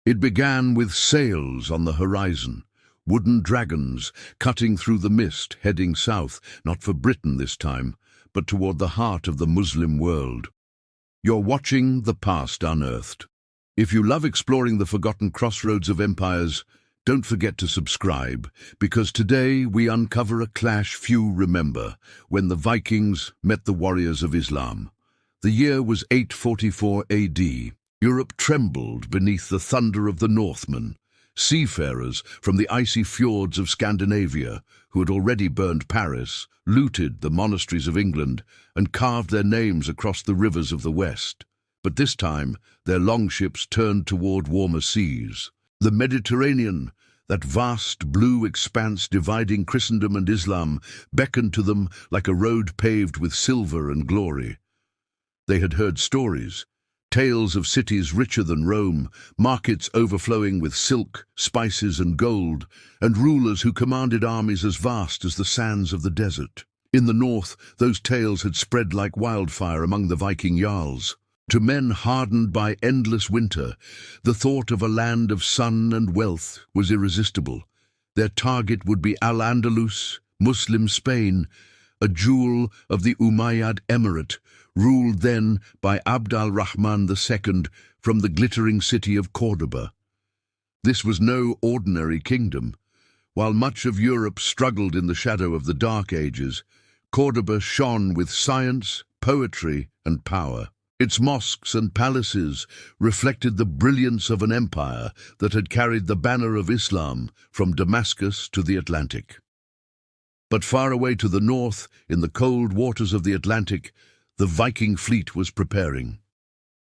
It began with sails on the horizon, wooden dragons cutting through the mist, heading south, not for Britain this time, but toward the heart of the Muslim world. You're watching The Past Unearthed. If you love exploring the forgotten crossroads of empires, don't forget to subscribe, because today we uncover a clash few remember, when the Vikings met the warriors of Islam. The year was 844 AD. Europe trembled beneath the thunder of the Northmen, seafarers from the icy fjords of Scandinavia, who had already burned Paris, looted the monasteries of England, and carved their names across the rivers of the West. But this time, their longships turned toward warmer seas. The Mediterranean, that vast blue expanse dividing Christendom and Islam, beckoned to them like a road paved with silver and glory. They had heard stories, tales of cities richer than Rome, markets overflowing with silk, spices and gold, and rulers who commanded armies as vast as the sands of the desert. In the north, those tales had spread like wildfire among the Viking jarls. To men hardened by endless winter, the thought of a land of sun and wealth was irresistible. Their target would be Al-Andalus, Muslim Spain, a jewel of the Umayyad emirate, ruled then by Abd al-Rahman II from the glittering city of Córdoba. This was no ordinary kingdom. While much of Europe struggled in the shadow of the Dark Ages, Córdoba shone with science, poetry, and power. Its mosques and palaces reflected the brilliance of an empire that had carried the banner of Islam from Damascus to the Atlantic. But far away to the north, in the cold waters of the Atlantic, the Viking fleet was preparing.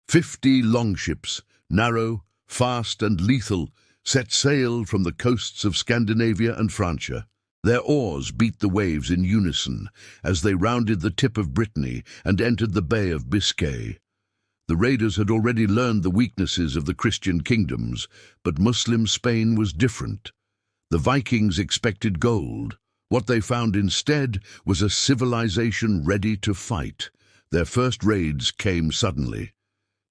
50 longships, narrow, fast and lethal, set sail from the coasts of Scandinavia and Francia. Their oars beat the waves in unison as they rounded the tip of Brittany and entered the Bay of Biscay. The raiders had already learned the weaknesses of the Christian kingdoms, but Muslim Spain was different. The Vikings expected gold. What they found instead was a civilization ready to fight. Their first raids came suddenly.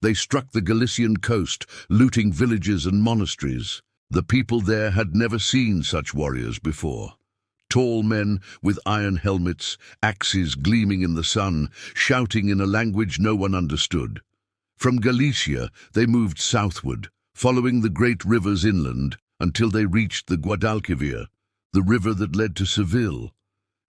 They struck the Galician coast, looting villages and monasteries. The people there had never seen such warriors before. Tall men with iron helmets, axes gleaming in the sun, shouting in a language no one understood. From Galicia, they moved southward, following the great rivers inland until they reached the Guadalquivir, the river that led to Seville.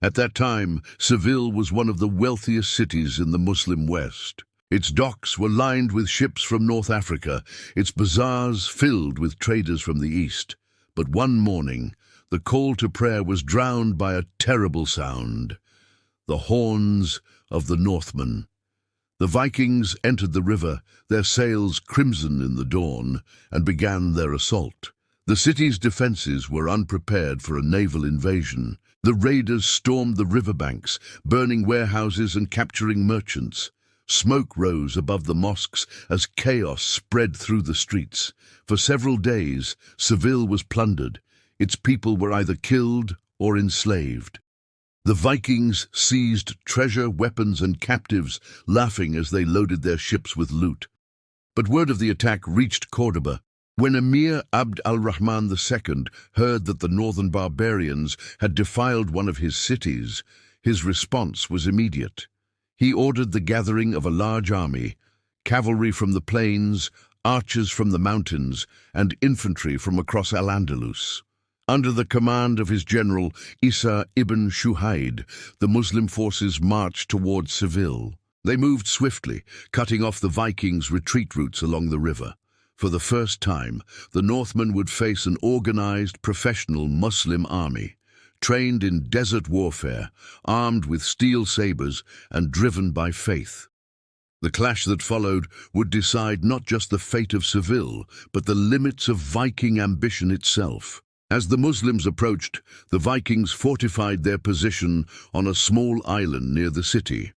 At that time, Seville was one of the wealthiest cities in the Muslim West. Its docks were lined with ships from North Africa, its bazaars filled with traders from the east. But one morning, the call to prayer was drowned by a terrible sound: the horns of the Northmen. The Vikings entered the river, their sails crimson in the dawn, and began their assault. The city's defenses were unprepared for a naval invasion. The raiders stormed the riverbanks, burning warehouses and capturing merchants. Smoke rose above the mosques as chaos spread through the streets. For several days, Seville was plundered. Its people were either killed or enslaved. The Vikings seized treasure, weapons, and captives, laughing as they loaded their ships with loot. But word of the attack reached Córdoba. When Emir Abd al-Rahman II heard that the northern barbarians had defiled one of his cities, his response was immediate. He ordered the gathering of a large army, cavalry from the plains, archers from the mountains, and infantry from across Al-Andalus. Under the command of his general Isa ibn Shuhaid, the Muslim forces marched towards Seville. They moved swiftly, cutting off the Vikings' retreat routes along the river. For the first time, the Northmen would face an organized, professional Muslim army, trained in desert warfare, armed with steel sabers and driven by faith. The clash that followed would decide not just the fate of Seville, but the limits of Viking ambition itself. As the Muslims approached, the Vikings fortified their position on a small island near the city.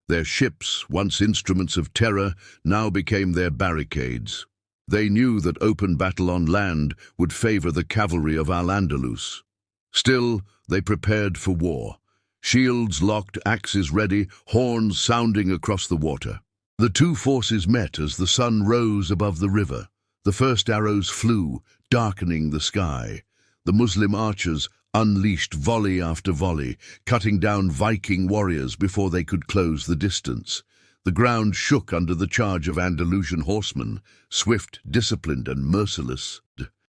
Their ships, once instruments of terror, now became their barricades. They knew that open battle on land would favor the cavalry of Al-Andalus. Still, they prepared for war. Shields locked, axes ready, horns sounding across the water. The two forces met as the sun rose above the river. The first arrows flew, darkening the sky. The Muslim archers unleashed volley after volley, cutting down Viking warriors before they could close the distance. The ground shook under the charge of Andalusian horsemen, swift, disciplined, and merciless.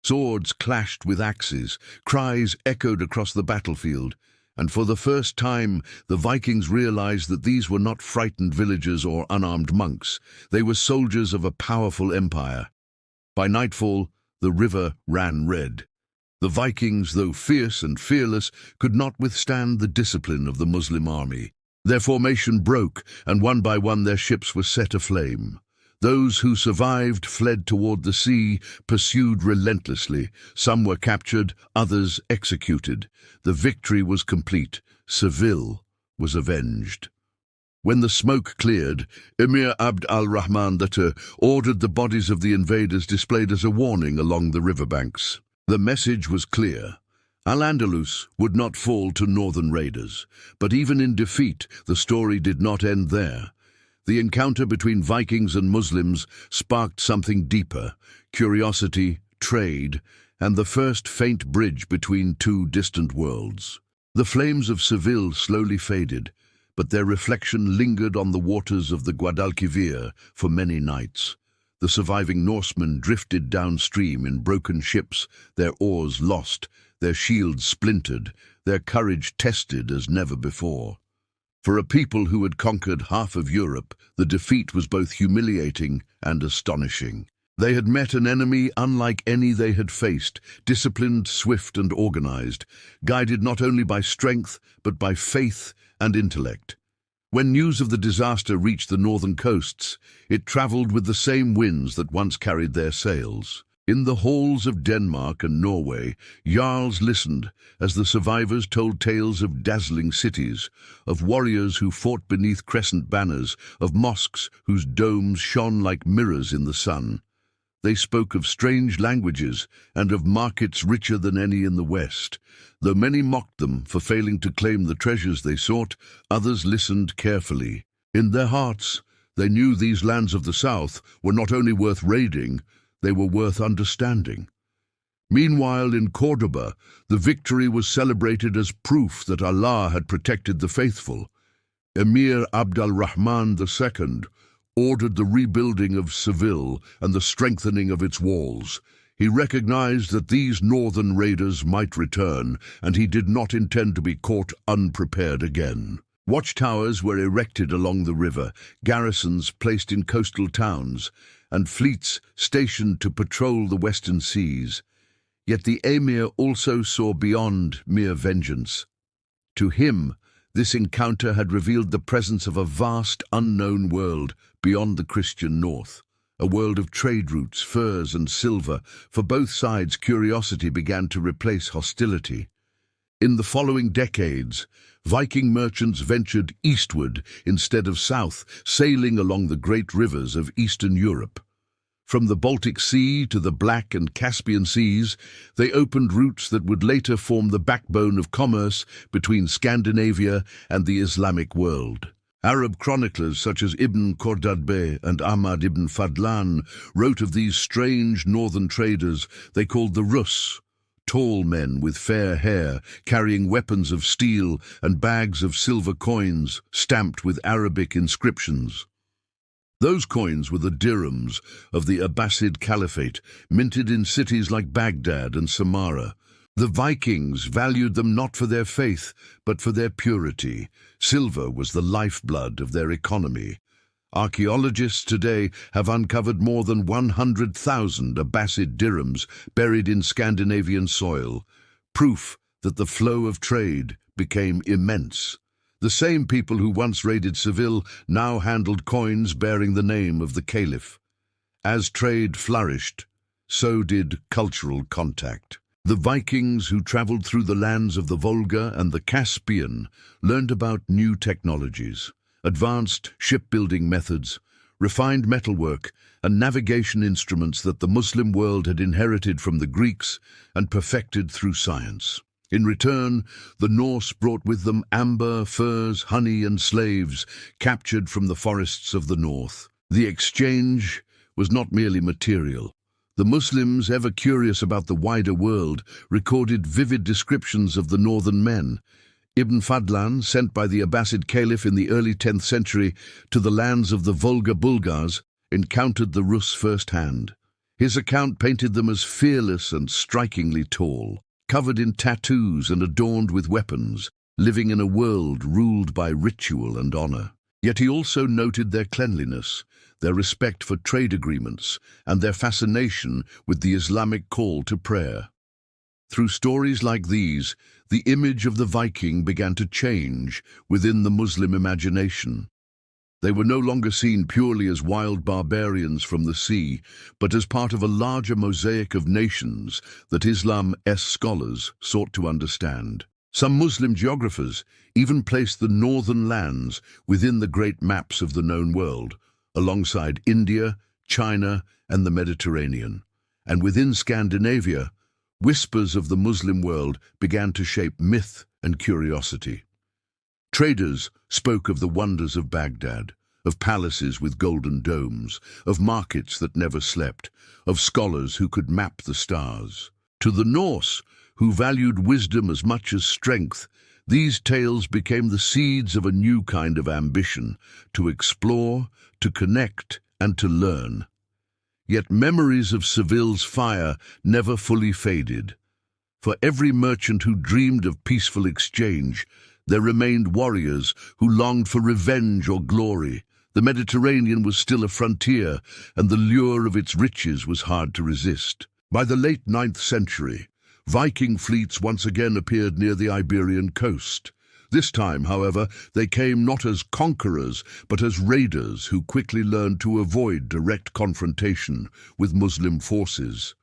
Swords clashed with axes, cries echoed across the battlefield, and for the first time the Vikings realized that these were not frightened villagers or unarmed monks. They were soldiers of a powerful empire. By nightfall, the river ran red. The Vikings, though fierce and fearless, could not withstand the discipline of the Muslim army. Their formation broke, and one by one their ships were set aflame. Those who survived fled toward the sea, pursued relentlessly. Some were captured, others executed. The victory was complete. Seville was avenged. When the smoke cleared, Emir Abd al-Rahman II ordered the bodies of the invaders displayed as a warning along the riverbanks. The message was clear. Al-Andalus would not fall to northern raiders, but even in defeat, the story did not end there. The encounter between Vikings and Muslims sparked something deeper: curiosity, trade, and the first faint bridge between two distant worlds. The flames of Seville slowly faded, but their reflection lingered on the waters of the Guadalquivir for many nights. The surviving Norsemen drifted downstream in broken ships, their oars lost, their shields splintered, their courage tested as never before. For a people who had conquered half of Europe, the defeat was both humiliating and astonishing. They had met an enemy unlike any they had faced, disciplined, swift, and organized, guided not only by strength, but by faith and intellect. When news of the disaster reached the northern coasts, it traveled with the same winds that once carried their sails. In the halls of Denmark and Norway, jarls listened as the survivors told tales of dazzling cities, of warriors who fought beneath crescent banners, of mosques whose domes shone like mirrors in the sun. They spoke of strange languages and of markets richer than any in the West. Though many mocked them for failing to claim the treasures they sought, others listened carefully. In their hearts, they knew these lands of the South were not only worth raiding, they were worth understanding. Meanwhile, in Córdoba, the victory was celebrated as proof that Allah had protected the faithful. Emir Abd al-Rahman II ordered the rebuilding of Seville and the strengthening of its walls. He recognized that these northern raiders might return, and he did not intend to be caught unprepared again. Watchtowers were erected along the river, garrisons placed in coastal towns, and fleets stationed to patrol the western seas. Yet the emir also saw beyond mere vengeance. To him, this encounter had revealed the presence of a vast, unknown world beyond the Christian north, a world of trade routes, furs, and silver. For both sides, curiosity began to replace hostility. In the following decades, Viking merchants ventured eastward instead of south, sailing along the great rivers of Eastern Europe. From the Baltic Sea to the Black and Caspian Seas, they opened routes that would later form the backbone of commerce between Scandinavia and the Islamic world. Arab chroniclers such as Ibn Córdoba and Ahmad ibn Fadlan wrote of these strange northern traders they called the Rus, tall men with fair hair, carrying weapons of steel and bags of silver coins stamped with Arabic inscriptions. Those coins were the dirhams of the Abbasid Caliphate, minted in cities like Baghdad and Samarra. The Vikings valued them not for their faith, but for their purity. Silver was the lifeblood of their economy. Archaeologists today have uncovered more than 100,000 Abbasid dirhams buried in Scandinavian soil, proof that the flow of trade became immense. The same people who once raided Seville now handled coins bearing the name of the Caliph. As trade flourished, so did cultural contact. The Vikings who traveled through the lands of the Volga and the Caspian learned about new technologies, advanced shipbuilding methods, refined metalwork, and navigation instruments that the Muslim world had inherited from the Greeks and perfected through science. In return, the Norse brought with them amber, furs, honey, and slaves captured from the forests of the north. The exchange was not merely material. The Muslims, ever curious about the wider world, recorded vivid descriptions of the northern men. Ibn Fadlan, sent by the Abbasid Caliph in the early 10th century to the lands of the Volga Bulgars, encountered the Rus firsthand. His account painted them as fearless and strikingly tall, covered in tattoos and adorned with weapons, living in a world ruled by ritual and honor. Yet he also noted their cleanliness, their respect for trade agreements, and their fascination with the Islamic call to prayer. Through stories like these, the image of the Viking began to change within the Muslim imagination. They were no longer seen purely as wild barbarians from the sea, but as part of a larger mosaic of nations that Islam's scholars sought to understand. Some Muslim geographers even placed the northern lands within the great maps of the known world, alongside India, China, and the Mediterranean. And within Scandinavia, whispers of the Muslim world began to shape myth and curiosity. Traders spoke of the wonders of Baghdad, of palaces with golden domes, of markets that never slept, of scholars who could map the stars. To the Norse, who valued wisdom as much as strength, these tales became the seeds of a new kind of ambition, to explore, to connect, and to learn. Yet memories of Seville's fire never fully faded. For every merchant who dreamed of peaceful exchange, there remained warriors who longed for revenge or glory. The Mediterranean was still a frontier, and the lure of its riches was hard to resist. By the late 9th century, Viking fleets once again appeared near the Iberian coast. This time, however, they came not as conquerors, but as raiders who quickly learned to avoid direct confrontation with Muslim forces.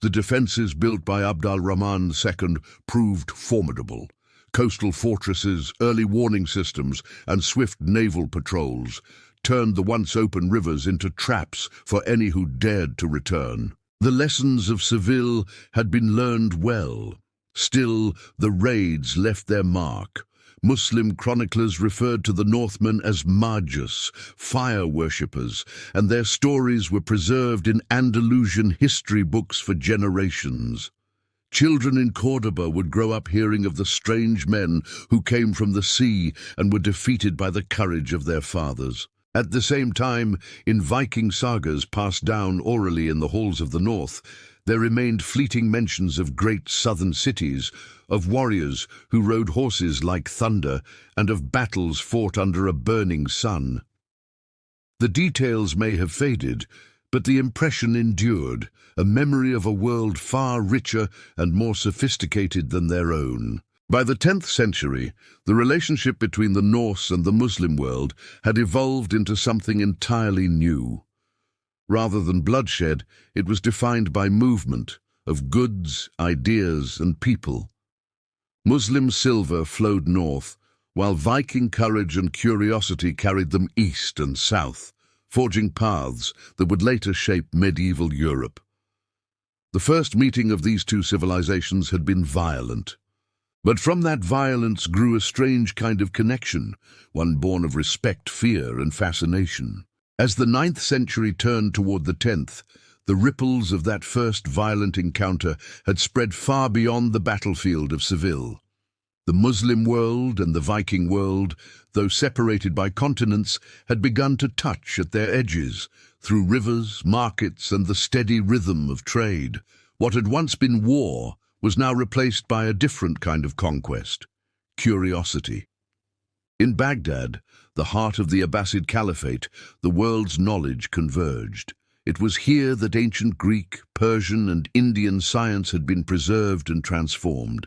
The defenses built by al-Rahman II proved formidable. Coastal fortresses, early warning systems, and swift naval patrols turned the once open rivers into traps for any who dared to return. The lessons of Seville had been learned well. Still, the raids left their mark. Muslim chroniclers referred to the Northmen as Magus, fire worshippers, and their stories were preserved in Andalusian history books for generations. Children in Córdoba would grow up hearing of the strange men who came from the sea and were defeated by the courage of their fathers. At the same time, in Viking sagas passed down orally in the halls of the north, there remained fleeting mentions of great southern cities, of warriors who rode horses like thunder, and of battles fought under a burning sun. The details may have faded, but the impression endured, a memory of a world far richer and more sophisticated than their own. By the 10th century, the relationship between the Norse and the Muslim world had evolved into something entirely new. Rather than bloodshed, it was defined by movement of goods, ideas, and people. Muslim silver flowed north, while Viking courage and curiosity carried them east and south, forging paths that would later shape medieval Europe. The first meeting of these two civilizations had been violent. But from that violence grew a strange kind of connection, one born of respect, fear, and fascination. As the 9th century turned toward the 10th, the ripples of that first violent encounter had spread far beyond the battlefield of Seville. The Muslim world and the Viking world, though separated by continents, had begun to touch at their edges, through rivers, markets, and the steady rhythm of trade. What had once been war was now replaced by a different kind of conquest: curiosity. In Baghdad, the heart of the Abbasid Caliphate, the world's knowledge converged. It was here that ancient Greek, Persian, and Indian science had been preserved and transformed.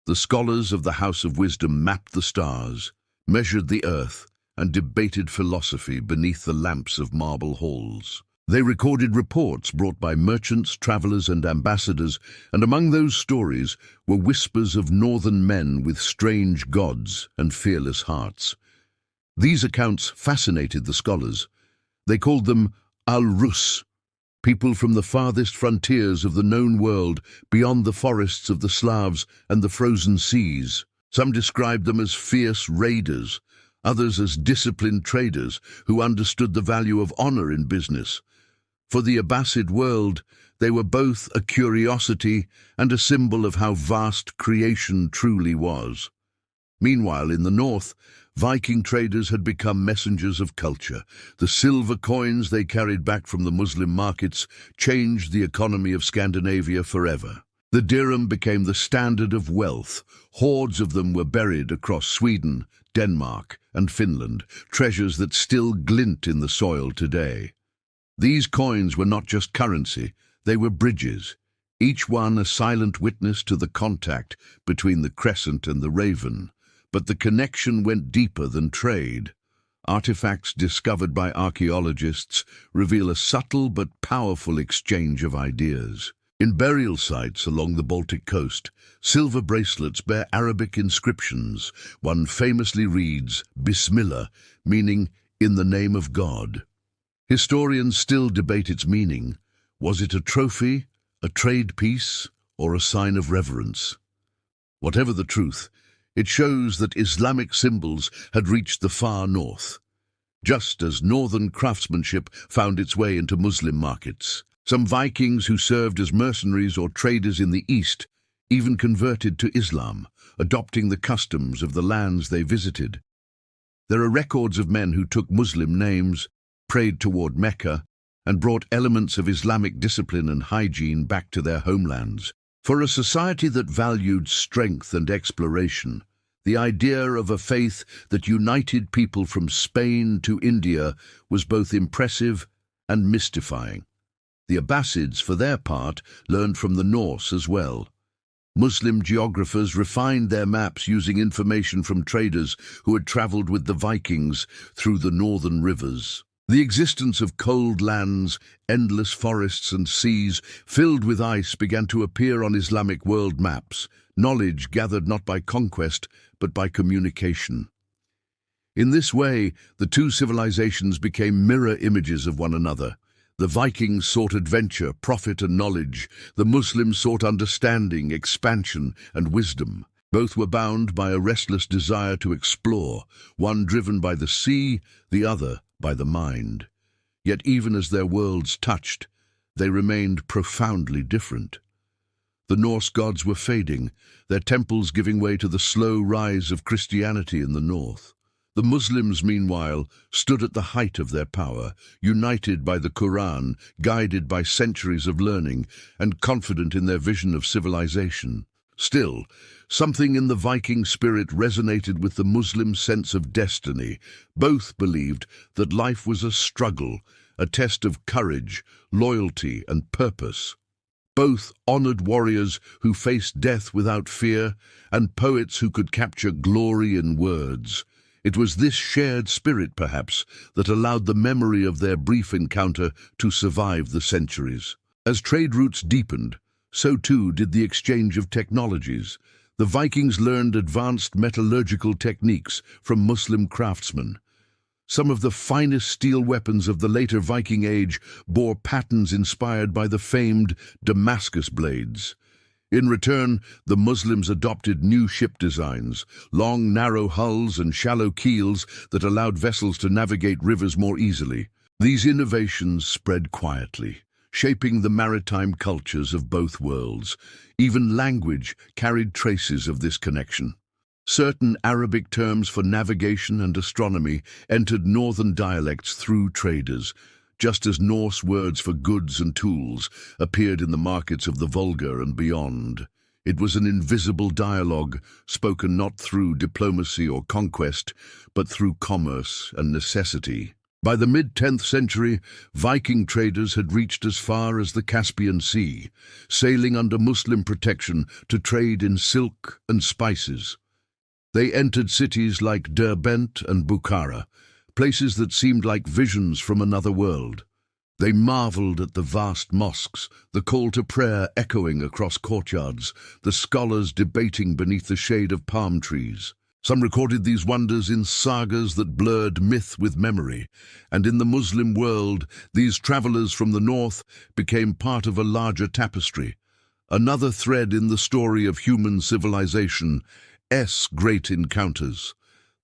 The scholars of the House of Wisdom mapped the stars, measured the earth, and debated philosophy beneath the lamps of marble halls. They recorded reports brought by merchants, travelers, and ambassadors, and among those stories were whispers of northern men with strange gods and fearless hearts. These accounts fascinated the scholars. They called them al-Rus, people from the farthest frontiers of the known world, beyond the forests of the Slavs and the frozen seas. Some described them as fierce raiders, others as disciplined traders who understood the value of honor in business. For the Abbasid world, they were both a curiosity and a symbol of how vast creation truly was. Meanwhile, in the north, Viking traders had become messengers of culture. The silver coins they carried back from the Muslim markets changed the economy of Scandinavia forever. The dirham became the standard of wealth. Hoards of them were buried across Sweden, Denmark, and Finland, treasures that still glint in the soil today. These coins were not just currency, they were bridges, each one a silent witness to the contact between the crescent and the raven. But the connection went deeper than trade. Artifacts discovered by archaeologists reveal a subtle but powerful exchange of ideas. In burial sites along the Baltic coast, silver bracelets bear Arabic inscriptions. One famously reads, Bismillah, meaning in the name of God. Historians still debate its meaning. Was it a trophy, a trade piece, or a sign of reverence? Whatever the truth, it shows that Islamic symbols had reached the far north, just as northern craftsmanship found its way into Muslim markets. Some Vikings who served as mercenaries or traders in the east even converted to Islam, adopting the customs of the lands they visited. There are records of men who took Muslim names, prayed toward Mecca, and brought elements of Islamic discipline and hygiene back to their homelands. For a society that valued strength and exploration, the idea of a faith that united people from Spain to India was both impressive and mystifying. The Abbasids, for their part, learned from the Norse as well. Muslim geographers refined their maps using information from traders who had traveled with the Vikings through the northern rivers. The existence of cold lands, endless forests and seas filled with ice began to appear on Islamic world maps, knowledge gathered not by conquest but by communication. In this way, the two civilizations became mirror images of one another. The Vikings sought adventure, profit and knowledge. The Muslims sought understanding, expansion and wisdom. Both were bound by a restless desire to explore, one driven by the sea, the other by the mind. Yet even as their worlds touched, they remained profoundly different. The Norse gods were fading, their temples giving way to the slow rise of Christianity in the north. The Muslims, meanwhile, stood at the height of their power, united by the Quran, guided by centuries of learning, and confident in their vision of civilization. Still, something in the Viking spirit resonated with the Muslim sense of destiny. Both believed that life was a struggle, a test of courage, loyalty, and purpose. Both honored warriors who faced death without fear, and poets who could capture glory in words. It was this shared spirit, perhaps, that allowed the memory of their brief encounter to survive the centuries. As trade routes deepened, so too did the exchange of technologies. The Vikings learned advanced metallurgical techniques from Muslim craftsmen. Some of the finest steel weapons of the later Viking age bore patterns inspired by the famed Damascus blades. In return, the Muslims adopted new ship designs, long, narrow hulls and shallow keels that allowed vessels to navigate rivers more easily. These innovations spread quietly, shaping the maritime cultures of both worlds. Even language carried traces of this connection. Certain Arabic terms for navigation and astronomy entered northern dialects through traders, just as Norse words for goods and tools appeared in the markets of the Volga and beyond. It was an invisible dialogue, spoken not through diplomacy or conquest, but through commerce and necessity. By the mid-10th century, Viking traders had reached as far as the Caspian Sea, sailing under Muslim protection to trade in silk and spices. They entered cities like Derbent and Bukhara, places that seemed like visions from another world. They marveled at the vast mosques, the call to prayer echoing across courtyards, the scholars debating beneath the shade of palm trees. Some recorded these wonders in sagas that blurred myth with memory, and in the Muslim world, these travelers from the north became part of a larger tapestry, another thread in the story of human civilization's great encounters.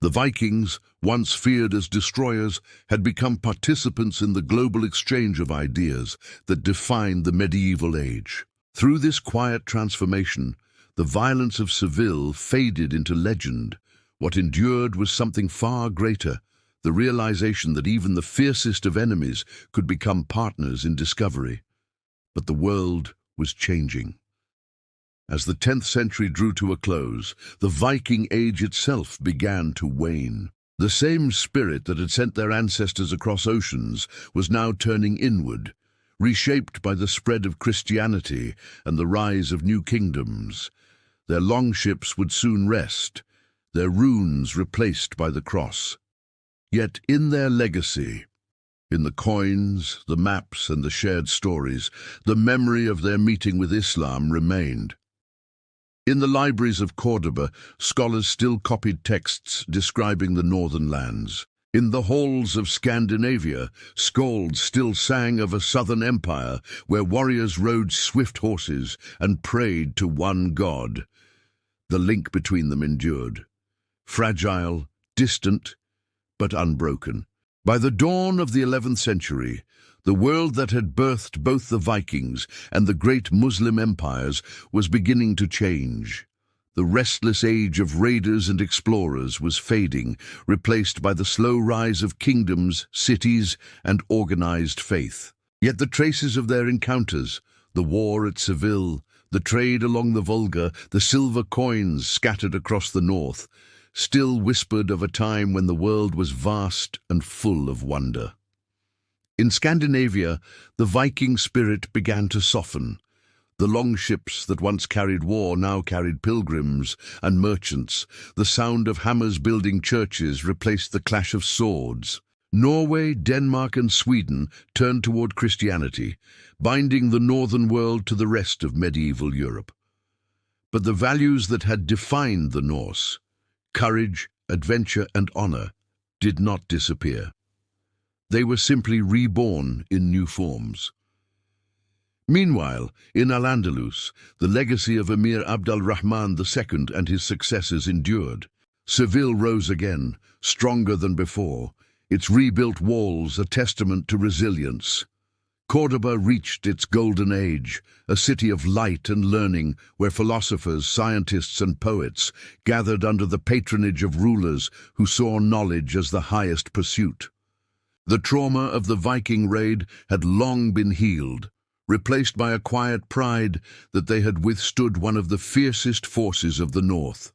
The Vikings, once feared as destroyers, had become participants in the global exchange of ideas that defined the medieval age. Through this quiet transformation, the violence of Seville faded into legend. What endured was something far greater, the realization that even the fiercest of enemies could become partners in discovery. But the world was changing. As the 10th century drew to a close, the Viking Age itself began to wane. The same spirit that had sent their ancestors across oceans was now turning inward, reshaped by the spread of Christianity and the rise of new kingdoms. Their longships would soon rest, their runes replaced by the cross. Yet in their legacy, in the coins, the maps, and the shared stories, the memory of their meeting with Islam remained. In the libraries of Córdoba, scholars still copied texts describing the northern lands. In the halls of Scandinavia, skalds still sang of a southern empire where warriors rode swift horses and prayed to one god. The link between them endured. Fragile, distant, but unbroken. By the dawn of the 11th century, the world that had birthed both the Vikings and the great Muslim empires was beginning to change. The restless age of raiders and explorers was fading, replaced by the slow rise of kingdoms, cities, and organized faith. Yet the traces of their encounters, the war at Seville, the trade along the Volga, the silver coins scattered across the north, still whispered of a time when the world was vast and full of wonder. In Scandinavia, the Viking spirit began to soften. The longships that once carried war now carried pilgrims and merchants. The sound of hammers building churches replaced the clash of swords. Norway, Denmark, and Sweden turned toward Christianity, binding the northern world to the rest of medieval Europe. But the values that had defined the Norse, courage, adventure, and honor, did not disappear. They were simply reborn in new forms. Meanwhile, in Al-Andalus, the legacy of Emir Abd al-Rahman II and his successors endured. Seville rose again, stronger than before, its rebuilt walls a testament to resilience. Córdoba reached its golden age, a city of light and learning where philosophers, scientists, and poets gathered under the patronage of rulers who saw knowledge as the highest pursuit. The trauma of the Viking raid had long been healed, replaced by a quiet pride that they had withstood one of the fiercest forces of the north.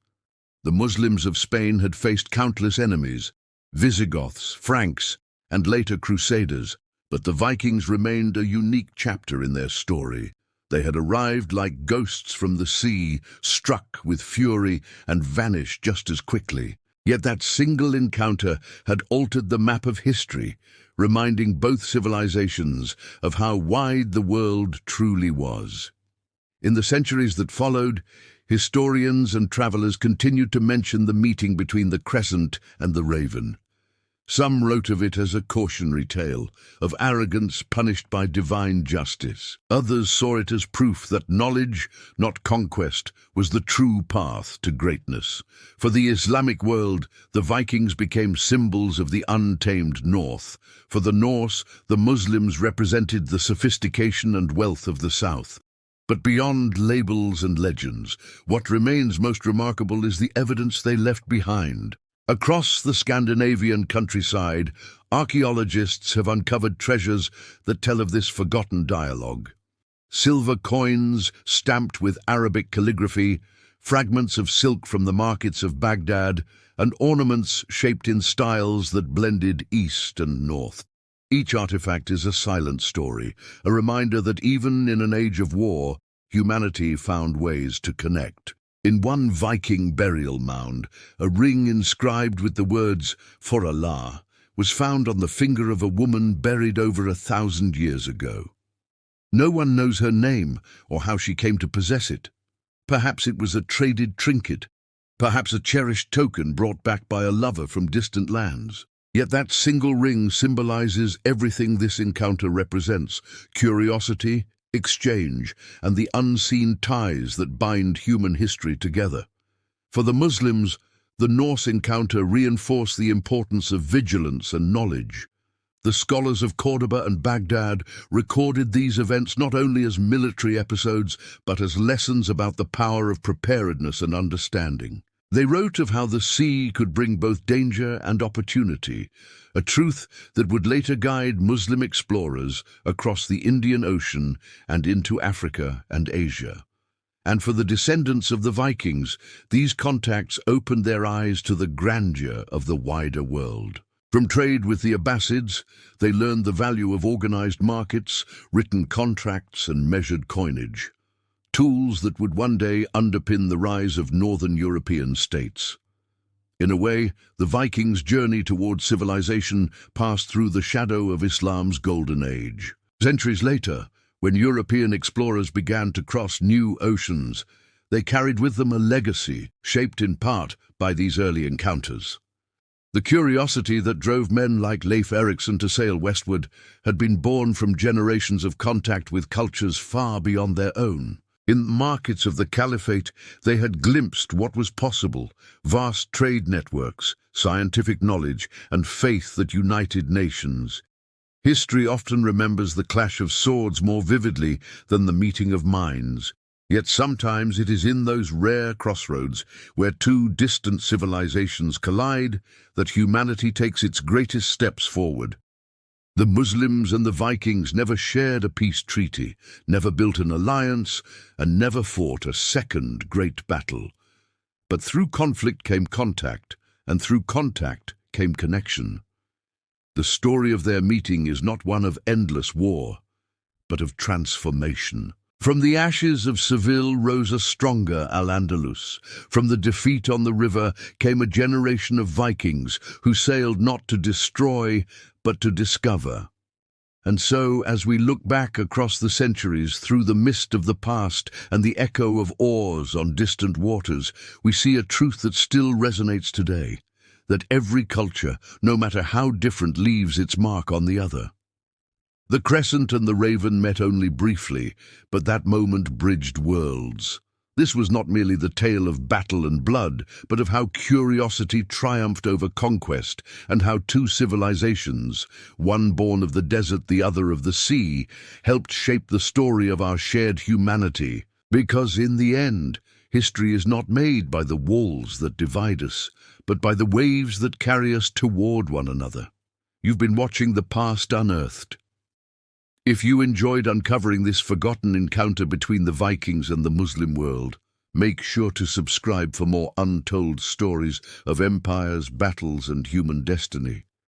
The Muslims of Spain had faced countless enemies, Visigoths, Franks, and later Crusaders, but the Vikings remained a unique chapter in their story. They had arrived like ghosts from the sea, struck with fury and vanished just as quickly. Yet that single encounter had altered the map of history, reminding both civilizations of how wide the world truly was. In the centuries that followed, historians and travelers continued to mention the meeting between the Crescent and the Raven. Some wrote of it as a cautionary tale, of arrogance punished by divine justice. Others saw it as proof that knowledge, not conquest, was the true path to greatness. For the Islamic world, the Vikings became symbols of the untamed North. For the Norse, the Muslims represented the sophistication and wealth of the South. But beyond labels and legends, what remains most remarkable is the evidence they left behind. Across the Scandinavian countryside, archaeologists have uncovered treasures that tell of this forgotten dialogue. Silver coins stamped with Arabic calligraphy, fragments of silk from the markets of Baghdad, and ornaments shaped in styles that blended east and north. Each artifact is a silent story, a reminder that even in an age of war, humanity found ways to connect. In one Viking burial mound, a ring inscribed with the words, "For Allah," was found on the finger of a woman buried over 1,000 years ago. No one knows her name or how she came to possess it. Perhaps it was a traded trinket, perhaps a cherished token brought back by a lover from distant lands. Yet that single ring symbolizes everything this encounter represents: curiosity, exchange, and the unseen ties that bind human history together. For the Muslims, The Norse encounter reinforced the importance of vigilance and knowledge. The scholars of Córdoba and Baghdad recorded these events not only as military episodes, but as lessons about the power of preparedness and understanding. They wrote of how the sea could bring both danger and opportunity, a truth that would later guide Muslim explorers across the Indian Ocean and into Africa and Asia. And for the descendants of the Vikings, these contacts opened their eyes to the grandeur of the wider world. From trade with the Abbasids, they learned the value of organized markets, written contracts, and measured coinage, tools that would one day underpin the rise of northern European states. In a way, the Vikings' journey towards civilization passed through the shadow of Islam's golden age. Centuries later, when European explorers began to cross new oceans, they carried with them a legacy shaped in part by these early encounters. The curiosity that drove men like Leif Erikson to sail westward had been born from generations of contact with cultures far beyond their own. In the markets of the Caliphate, they had glimpsed what was possible: vast trade networks, scientific knowledge, and faith that united nations. History often remembers the clash of swords more vividly than the meeting of minds. Yet sometimes it is in those rare crossroads where two distant civilizations collide that humanity takes its greatest steps forward. The Muslims and the Vikings never shared a peace treaty, never built an alliance, and never fought a second great battle. But through conflict came contact, and through contact came connection. The story of their meeting is not one of endless war, but of transformation. From the ashes of Seville rose a stronger Al-Andalus. From the defeat on the river came a generation of Vikings who sailed not to destroy, but to discover. And so, as we look back across the centuries through the mist of the past and the echo of oars on distant waters, we see a truth that still resonates today, that every culture, no matter how different, leaves its mark on the other. The Crescent and the Raven met only briefly, but that moment bridged worlds. This was not merely the tale of battle and blood, but of how curiosity triumphed over conquest, and how two civilizations, one born of the desert, the other of the sea, helped shape the story of our shared humanity. Because in the end, history is not made by the walls that divide us, but by the waves that carry us toward one another. You've been watching The Past Unearthed. If you enjoyed uncovering this forgotten encounter between the Vikings and the Muslim world, make sure to subscribe for more untold stories of empires, battles, and human destiny.